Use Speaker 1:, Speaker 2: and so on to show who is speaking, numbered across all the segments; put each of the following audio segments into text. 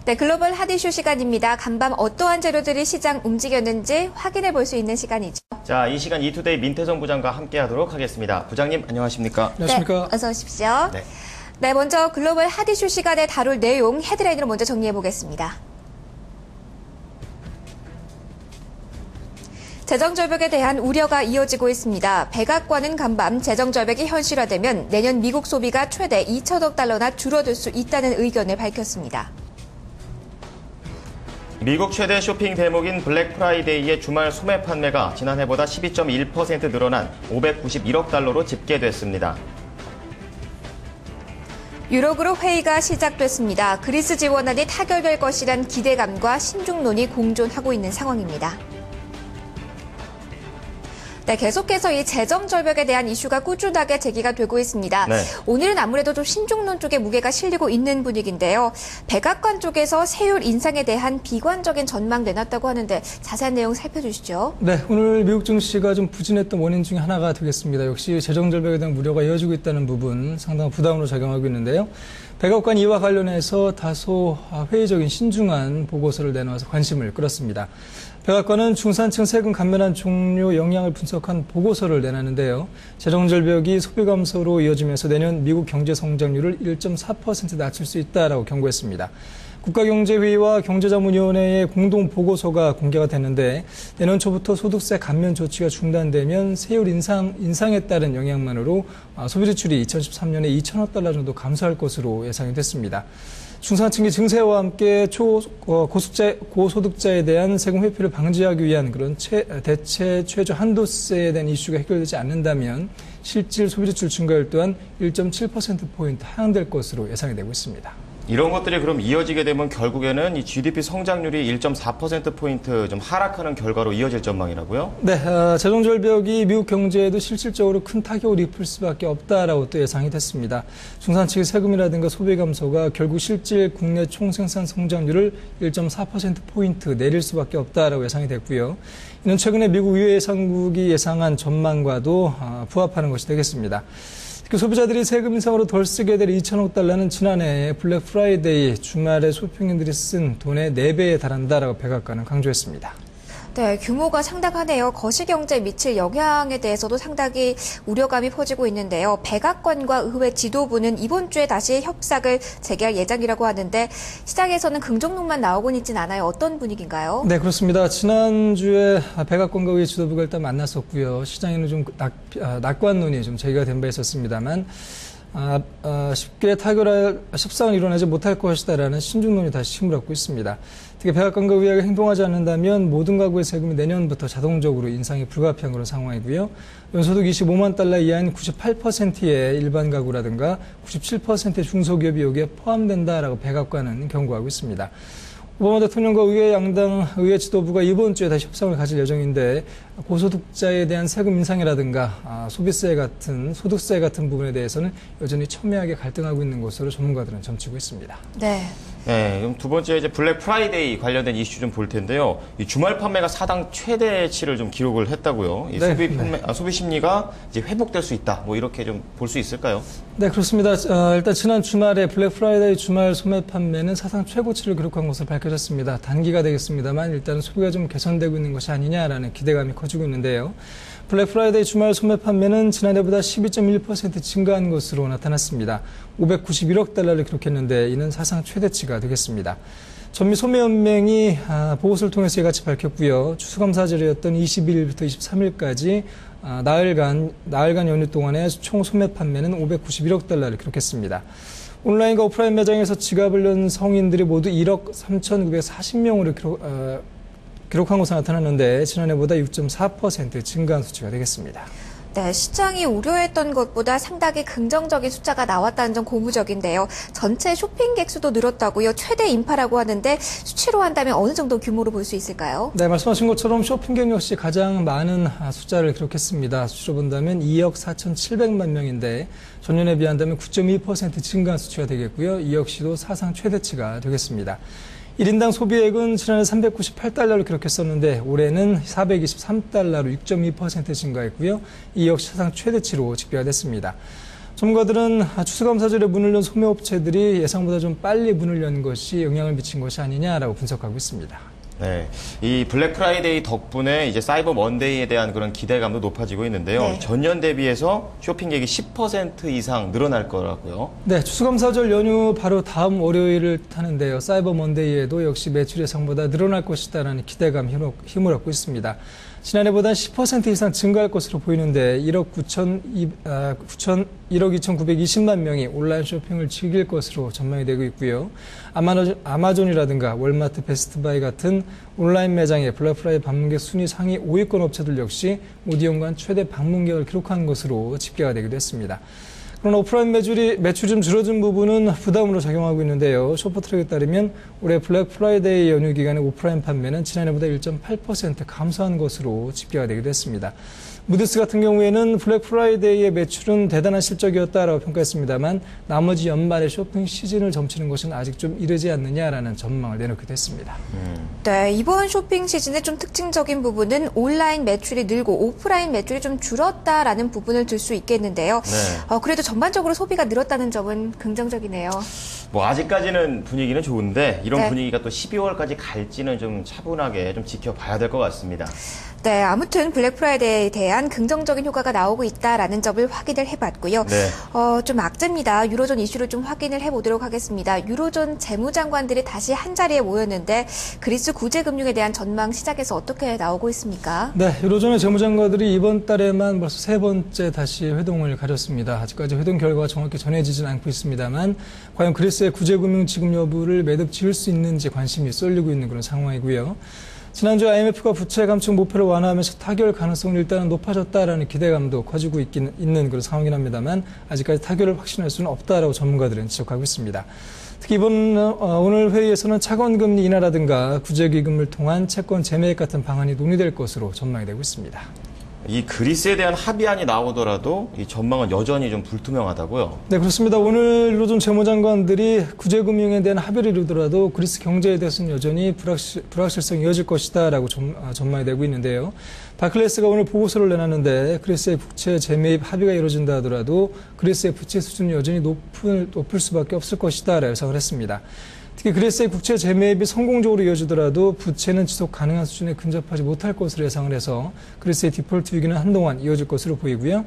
Speaker 1: 네, 글로벌 핫 이슈 시간입니다. 간밤 어떠한 재료들이 시장 움직였는지 확인해 볼 수 있는 시간이죠.
Speaker 2: 자, 이 시간 이투데이 민태성 부장과 함께하도록 하겠습니다. 부장님, 안녕하십니까?
Speaker 3: 안녕하십니까?
Speaker 1: 네, 어서 오십시오.
Speaker 2: 네.
Speaker 1: 네, 먼저 글로벌 핫 이슈 시간에 다룰 내용 헤드라인으로 먼저 정리해 보겠습니다. 재정절벽에 대한 우려가 이어지고 있습니다. 백악관은 간밤 재정절벽이 현실화되면 내년 미국 소비가 최대 2천억 달러나 줄어들 수 있다는 의견을 밝혔습니다.
Speaker 2: 미국 최대 쇼핑 대목인 블랙 프라이데이의 주말 소매 판매가 지난해보다 12.1% 늘어난 591억 달러로 집계됐습니다.
Speaker 1: 유로그룹 회의가 시작됐습니다. 그리스 지원안이 타결될 것이란 기대감과 신중론이 공존하고 있는 상황입니다. 네, 계속해서 이 재정 절벽에 대한 이슈가 꾸준하게 제기가 되고 있습니다.
Speaker 2: 네.
Speaker 1: 오늘은 아무래도 좀 신중론 쪽에 무게가 실리고 있는 분위기인데요. 백악관 쪽에서 세율 인상에 대한 비관적인 전망 내놨다고 하는데 자세한 내용 살펴주시죠.
Speaker 3: 네, 오늘 미국 증시가 좀 부진했던 원인 중에 하나가 되겠습니다. 역시 재정 절벽에 대한 우려가 이어지고 있다는 부분 상당한 부담으로 작용하고 있는데요. 백악관 이와 관련해서 다소 회의적인 신중한 보고서를 내놓아서 관심을 끌었습니다. 백악관은 중산층 세금 감면안 종료 영향을 분석한 보고서를 내놨는데요. 재정절벽이 소비 감소로 이어지면서 내년 미국 경제 성장률을 1.4% 낮출 수 있다라고 경고했습니다. 국가경제회의와 경제자문위원회의 공동 보고서가 공개가 됐는데 내년 초부터 소득세 감면 조치가 중단되면 세율 인상에 따른 영향만으로 소비 지출이 2013년에 2천억 달러 정도 감소할 것으로 예상이 됐습니다. 중산층의 증세와 함께 고소득자에 대한 세금 회피를 방지하기 위한 그런 대체 최저 한도세에 대한 이슈가 해결되지 않는다면 실질 소비 지출 증가율 또한 1.7%포인트 하향될 것으로 예상이 되고 있습니다.
Speaker 2: 이런 것들이 그럼 이어지게 되면 결국에는 이 GDP 성장률이 1.4%포인트 좀 하락하는 결과로 이어질 전망이라고요?
Speaker 3: 네, 재정절벽이 미국 경제에도 실질적으로 큰 타격을 입힐 수밖에 없다라고 또 예상이 됐습니다. 중산층의 세금이라든가 소비 감소가 결국 실질 국내 총생산 성장률을 1.4%포인트 내릴 수밖에 없다라고 예상이 됐고요. 이는 최근에 미국 의회 예산국이 예상한 전망과도 부합하는 것이 되겠습니다. 소비자들이 세금 인상으로 덜 쓰게 될 2천억 달러는 지난해 블랙 프라이데이 주말에 소비평균들이 쓴 돈의 4배에 달한다라고 백악관은 강조했습니다.
Speaker 1: 네, 규모가 상당하네요. 거시경제에 미칠 영향에 대해서도 상당히 우려감이 퍼지고 있는데요. 백악관과 의회 지도부는 이번 주에 다시 협상을 재개할 예정이라고 하는데 시장에서는 긍정론만 나오고는 있진 않아요. 어떤 분위기인가요?
Speaker 3: 네, 그렇습니다. 지난주에 백악관과 의회 지도부가 일단 만났었고요. 시장에는 좀 낙관론이 좀 제기가 된 바 있었습니다만 쉽게 타결할 협상을 이뤄내지 못할 것이다라는 신중론이 다시 힘을 얻고 있습니다. 특히 백악관과 의회가 행동하지 않는다면 모든 가구의 세금이 내년부터 자동적으로 인상이 불가피한 그런 상황이고요. 연소득 25만 달러 이하인 98%의 일반 가구라든가 97%의 중소기업이 여기에 포함된다라고 백악관은 경고하고 있습니다. 오바마 대통령과 의회 지도부가 이번 주에 다시 협상을 가질 예정인데 고소득자에 대한 세금 인상이라든가 소비세 같은 소득세 같은 부분에 대해서는 여전히 첨예하게 갈등하고 있는 것으로 전문가들은 점치고 있습니다.
Speaker 1: 네.
Speaker 2: 네, 그럼 두 번째 이제 블랙 프라이데이 관련된 이슈 좀 볼 텐데요. 이 주말 판매가 사당 최대치를 좀 기록을 했다고요. 이 소비 심리가 이제 회복될 수 있다. 뭐 이렇게 좀 볼 수 있을까요?
Speaker 3: 네, 그렇습니다. 일단 지난 주말에 블랙 프라이데이 주말 소매 판매는 사상 최고치를 기록한 것으로 밝혀졌습니다. 단기가 되겠습니다만 일단은 소비가 좀 개선되고 있는 것이 아니냐라는 기대감이 커지고 있는데요. 블랙 프라이데이 주말 소매 판매는 지난해보다 12.1% 증가한 것으로 나타났습니다. 591억 달러를 기록했는데 이는 사상 최대치가 되겠습니다. 전미소매연맹이 보고서를 통해서 이같이 밝혔고요. 추수감사절이었던 22일부터 23일까지 나흘간 연휴 동안의 총 소매 판매는 591억 달러를 기록했습니다. 온라인과 오프라인 매장에서 지갑을 연 성인들이 모두 1억 3,940명으로 기록한 것으로 나타났는데 지난해보다 6.4% 증가한 수치가 되겠습니다.
Speaker 1: 네, 시장이 우려했던 것보다 상당히 긍정적인 숫자가 나왔다는 점 고무적인데요. 전체 쇼핑객 수도 늘었다고요. 최대 인파라고 하는데 수치로 한다면 어느 정도 규모로 볼 수 있을까요?
Speaker 3: 네, 말씀하신 것처럼 쇼핑객 역시 가장 많은 숫자를 기록했습니다. 수치로 본다면 2억 4,700만 명인데 전년에 비한다면 9.2% 증가한 수치가 되겠고요. 이 역시도 사상 최대치가 되겠습니다. 1인당 소비액은 지난해 398달러를 기록했었는데 올해는 423달러로 6.2% 증가했고요. 이 역시 사상 최대치로 집계가 됐습니다. 전문가들은 추수감사절에 문을 연 소매업체들이 예상보다 좀 빨리 문을 연 것이 영향을 미친 것이 아니냐라고 분석하고 있습니다.
Speaker 2: 네, 이 블랙 프라이데이 덕분에 이제 사이버 먼데이에 대한 그런 기대감도 높아지고 있는데요.
Speaker 1: 네.
Speaker 2: 전년 대비해서 쇼핑객이 10% 이상 늘어날 거라고요.
Speaker 3: 네, 추수감사절 연휴 바로 다음 월요일을 타는데요. 사이버 먼데이에도 역시 매출 예상보다 늘어날 것이다라는 기대감 힘을 얻고 있습니다. 지난해보다 10% 이상 증가할 것으로 보이는데 1억 2,920만 명이 온라인 쇼핑을 즐길 것으로 전망이 되고 있고요. 아마존이라든가 월마트, 베스트바이 같은 온라인 매장의 블랙 프라이데이 방문객 순위 상위 5위권 업체들 역시 모두 연간 최대 방문객을 기록한 것으로 집계가 되기도 했습니다. 그러나 오프라인 매출이 좀 줄어든 부분은 부담으로 작용하고 있는데요. 쇼퍼트랙에 따르면 올해 블랙 프라이데이 연휴 기간의 오프라인 판매는 지난해보다 1.8% 감소한 것으로 집계가 되기도 했습니다. 무디스 같은 경우에는 블랙 프라이데이의 매출은 대단한 실적이었다라고 평가했습니다만 나머지 연말의 쇼핑 시즌을 점치는 것은 아직 좀 이르지 않느냐라는 전망을 내놓기도 했습니다.
Speaker 1: 네, 이번 쇼핑 시즌의 좀 특징적인 부분은 온라인 매출이 늘고 오프라인 매출이 좀 줄었다라는 부분을 들 수 있겠는데요.
Speaker 2: 네.
Speaker 1: 그래도 전반적으로 소비가 늘었다는 점은 긍정적이네요.
Speaker 2: 뭐 아직까지는 분위기는 좋은데 이런
Speaker 1: 네.
Speaker 2: 분위기가 또 12월까지 갈지는 좀 차분하게 좀 지켜봐야 될 것 같습니다.
Speaker 1: 네, 아무튼 블랙 프라이데이에 대한 긍정적인 효과가 나오고 있다라는 점을 확인을 해봤고요.
Speaker 2: 네.
Speaker 1: 좀 악재입니다. 유로존 이슈를 좀 확인을 해보도록 하겠습니다. 유로존 재무장관들이 다시 한자리에 모였는데 그리스 구제금융에 대한 전망 시작에서 어떻게 나오고 있습니까?
Speaker 3: 네, 유로존의 재무장관들이 이번 달에만 벌써 세 번째 다시 회동을 가졌습니다. 아직까지 회동 결과가 정확히 전해지지는 않고 있습니다만 과연 그리스의 구제금융 지급 여부를 매듭 지을 수 있는지 관심이 쏠리고 있는 그런 상황이고요. 지난주 IMF가 부채 감축 목표를 완화하면서 타결 가능성은 일단은 높아졌다라는 기대감도 커지고 있는 그런 상황이긴 합니다만 아직까지 타결을 확신할 수는 없다라고 전문가들은 지적하고 있습니다. 특히 오늘 회의에서는 차관금리 인하라든가 구제기금을 통한 채권 재매입 같은 방안이 논의될 것으로 전망이 되고 있습니다.
Speaker 2: 이 그리스에 대한 합의안이 나오더라도 이 전망은 여전히 좀 불투명하다고요.
Speaker 3: 네, 그렇습니다. 오늘 유로존 재무장관들이 구제금융에 대한 합의를 이루더라도 그리스 경제에 대해서는 여전히 불확실성이 이어질 것이다라고 전망이 되고 있는데요. 바클레스가 오늘 보고서를 내놨는데 그리스의 국채 재매입 합의가 이루어진다 하더라도 그리스의 부채 수준이 여전히 높을 수밖에 없을 것이다라고 예상을 했습니다. 특히 그리스의 국채 재매입이 성공적으로 이어지더라도 부채는 지속 가능한 수준에 근접하지 못할 것으로 예상을 해서 그리스의 디폴트 위기는 한동안 이어질 것으로 보이고요.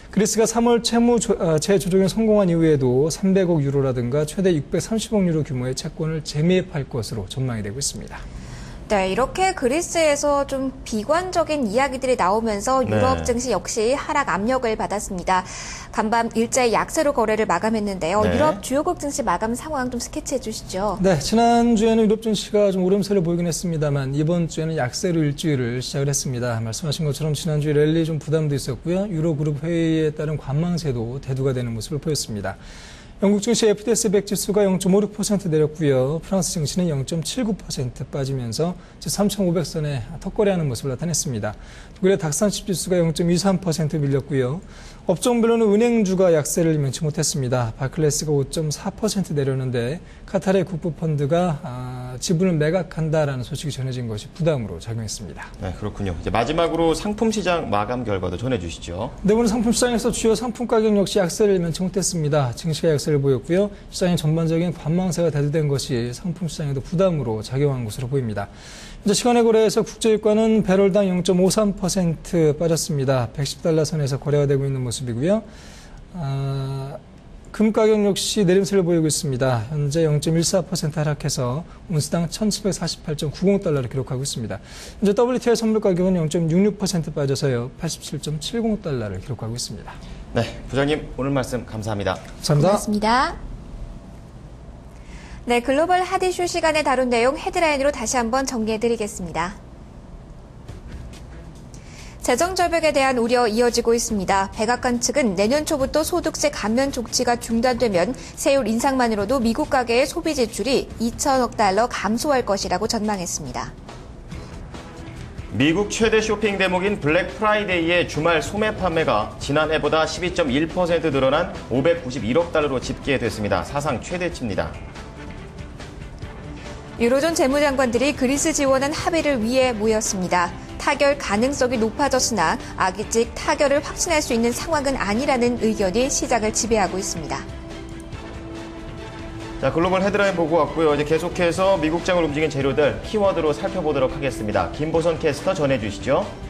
Speaker 3: 그리스가 3월 채무 재조정에 성공한 이후에도 300억 유로라든가 최대 630억 유로 규모의 채권을 재매입할 것으로 전망이 되고 있습니다.
Speaker 1: 네, 이렇게 그리스에서 좀 비관적인 이야기들이 나오면서 유럽
Speaker 2: 네.
Speaker 1: 증시 역시 하락 압력을 받았습니다. 간밤 일제히 약세로 거래를 마감했는데요.
Speaker 2: 네.
Speaker 1: 유럽 주요국 증시 마감 상황 좀 스케치해 주시죠.
Speaker 3: 네, 지난주에는 유럽 증시가 좀 오름세를 보이긴 했습니다만 이번 주에는 약세로 일주일을 시작을 했습니다. 말씀하신 것처럼 지난주에 랠리 좀 부담도 있었고요. 유로그룹 회의에 따른 관망세도 대두가 되는 모습을 보였습니다. 영국 증시 FTSE 100 지수가 0.56% 내렸고요. 프랑스 증시는 0.79% 빠지면서 3,500선에 턱걸이하는 모습을 나타냈습니다. 독일의 닥30 지수가 0.23% 밀렸고요. 업종별로는 은행주가 약세를 면치 못했습니다. 바클레스가 5.4% 내렸는데 카타르의 국부펀드가 지분을 매각한다라는 소식이 전해진 것이 부담으로 작용했습니다.
Speaker 2: 네, 그렇군요. 이제 마지막으로 상품 시장 마감 결과도 전해주시죠.
Speaker 3: 네, 오늘 상품 시장에서 주요 상품 가격 역시 약세를 면치 못했습니다. 증시가 약세를 보였고요. 시장의 전반적인 관망세가 대두된 것이 상품 시장에도 부담으로 작용한 것으로 보입니다. 현재 시간의 거래에서 국제유가는 배럴당 0.53% 빠졌습니다. 110달러 선에서 거래가 되고 있는 모습이고요. 금 가격 역시 내림세를 보이고 있습니다. 현재 0.14% 하락해서 온스당 1748.90달러를 기록하고 있습니다. 현재 WTI 선물 가격은 0.66% 빠져서요. 87.70달러를 기록하고 있습니다.
Speaker 2: 네, 부장님 오늘 말씀 감사합니다.
Speaker 3: 감사합니다.
Speaker 1: 고맙습니다. 네, 글로벌 핫 이슈 시간에 다룬 내용 헤드라인으로 다시 한번 정리해드리겠습니다. 재정 절벽에 대한 우려 이어지고 있습니다. 백악관 측은 내년 초부터 소득세 감면 조치가 중단되면 세율 인상만으로도 미국 가계의 소비 지출이 2천억 달러 감소할 것이라고 전망했습니다.
Speaker 2: 미국 최대 쇼핑 대목인 블랙 프라이데이의 주말 소매 판매가 지난해보다 12.1% 늘어난 591억 달러로 집계됐습니다. 사상 최대치입니다.
Speaker 1: 유로존 재무장관들이 그리스 지원안 합의를 위해 모였습니다. 타결 가능성이 높아졌으나 아직 타결을 확신할 수 있는 상황은 아니라는 의견이 시장을 지배하고 있습니다.
Speaker 2: 자, 글로벌 헤드라인 보고 왔고요. 이제 계속해서 미국장을 움직인 재료들 키워드로 살펴보도록 하겠습니다. 김보선 캐스터 전해주시죠.